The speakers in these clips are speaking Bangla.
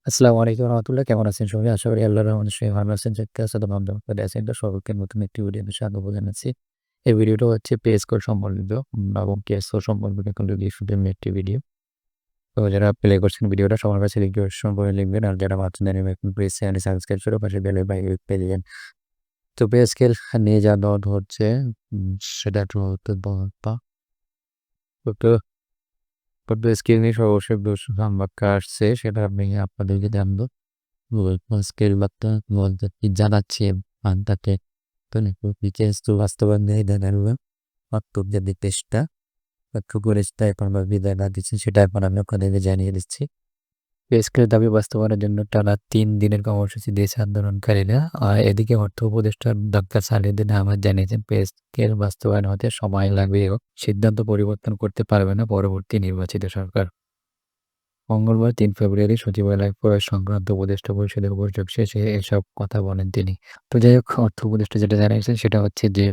আসসালামু আলাইকুম রহমতুল্লাহ। কেমন আছেন সবাই? আশা করি আল্লাহর রহমতে সবাই ভালো আছেন। যাকে আসাদুল আহমদ আছেন তো সবাইকে নতুন একটি ভিডিওতে স্বাগত জানাচ্ছি। এই ভিডিওটা হচ্ছে পেজ কোড সম্বন্ধিত এবং কেস কোড সম্পর্কিত কিন্তু ডিফারেন্ট একটি ভিডিও। তো যারা প্লে করছেন ভিডিওটা সবার কাছে রিকোয়েস্ট করে লিখবেন। আর যারা ভাবছেন এখন প্লিজ চ্যানেলটি সাবস্ক্রাইব করে পাশে বেল বাই পেয়ে দিবেন। তো পে স্কেল নিয়ে যা দর হচ্ছে সেটা একটু হতে বলতা। তো পে স্কেল নিয়ে সর্বশেষ সংবাদটা আসছে সেটা আমি আপনাদেরকে জানাবো। স্কেল বার্তা বলতে জানাচ্ছি তাকে কিছু বাস্তবায়ন নেই জানাবে অর্থ যে চেষ্টা চেষ্টা এখন বা বিদায় না দিচ্ছি সেটা এখন আমি আপনাদেরকে জানিয়ে দিচ্ছি। স্কেলের দাবি বাস্তবায়নের জন্য টানা ৩ দিনের কর্মসূচি দিয়েছে আন্দোলনকারীরা। এদিকে অর্থ উপদেষ্টা ডক্টর সালেউদ্দিন আহমেদ জানিয়েছেন পে স্কেল বাস্তবায়ন হতে সময় লাগবেও সিদ্ধান্ত পরিবর্তন করতে পারবে না পরবর্তী নির্বাচিত সরকার। মঙ্গলবার ৩ ফেব্রুয়ারি সচিবালয় প্রবেশ সংক্রান্ত উপদেষ্টা পরিষদের বৈঠক শেষে এসব কথা বলেন তিনি। তো যাই হোক অর্থ উপদেষ্টা যেটা জানিয়েছেন সেটা হচ্ছে যে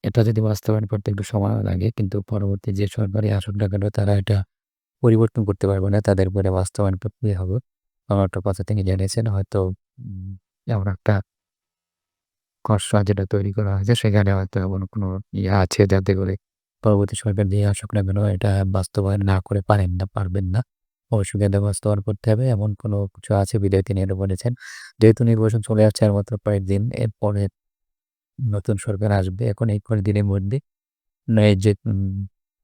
এটা যদি বাস্তবায়ন করতে একটু সময়ও লাগে কিন্তু পরবর্তী যে সরকারই আসুক না কেন তারা এটা পরিবর্তন করতে পারবে না। তাদের উপরে বাস্তবায়ন করতেই হবে। এমন একটা কথা তিনি জানিয়েছেন। হয়তো এমন একটা খসড়া যেটা তৈরি করা হয়েছে সেখানে হয়তো এমন কোনো আছে যাতে করে পরবর্তী সরকার যে আসুক না কেন এটা বাস্তবায়ন না করে পারবেন না। অবশ্যই এটা বাস্তবায়ন করতে হবে এমন কোনো কিছু আছে বিধায় তিনি এটা বলেছেন। যেহেতু নির্বাচন চলে আসছে আর মাত্র কয়েকদিন এরপরে নতুন সরকার আসবে। এখন এই কয়েকদিনের মধ্যে এই যে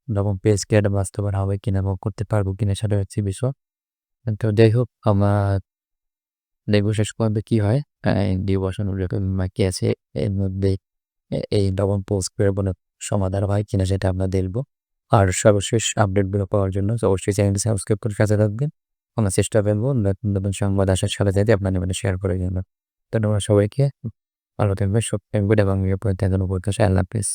নবম পে স্কেল বাস্তবায়ন হবে কিনা বা করতে পারবো কিনা সেটা হচ্ছে বিষয়। তো যাই হোক আমার দেখব শেষ পর্যন্ত কি হয়। নির্বাচন বাকি আছে। এর মধ্যে এই নবম পে স্কেলের কোনো সমাধান হয় কিনা সেটা আমরা দেখব। আর সর্বশেষ আপডেটগুলো পাওয়ার জন্য অবশ্যই চ্যানেলটি সাবস্ক্রাইব করে কাছে থাকবেন। আমরা চেষ্টা করব নতুন, নতুন সংবাদ আসার সাথে, সাথে আপনাদের মধ্যে শেয়ার করে দেব। ধন্যবাদ সবাইকে। ভালো থাকবেন, সুস্থ থাকবেন এবং নিরাপদে থাকার প্রত্যাশায় আল্লাহ হাফেজ।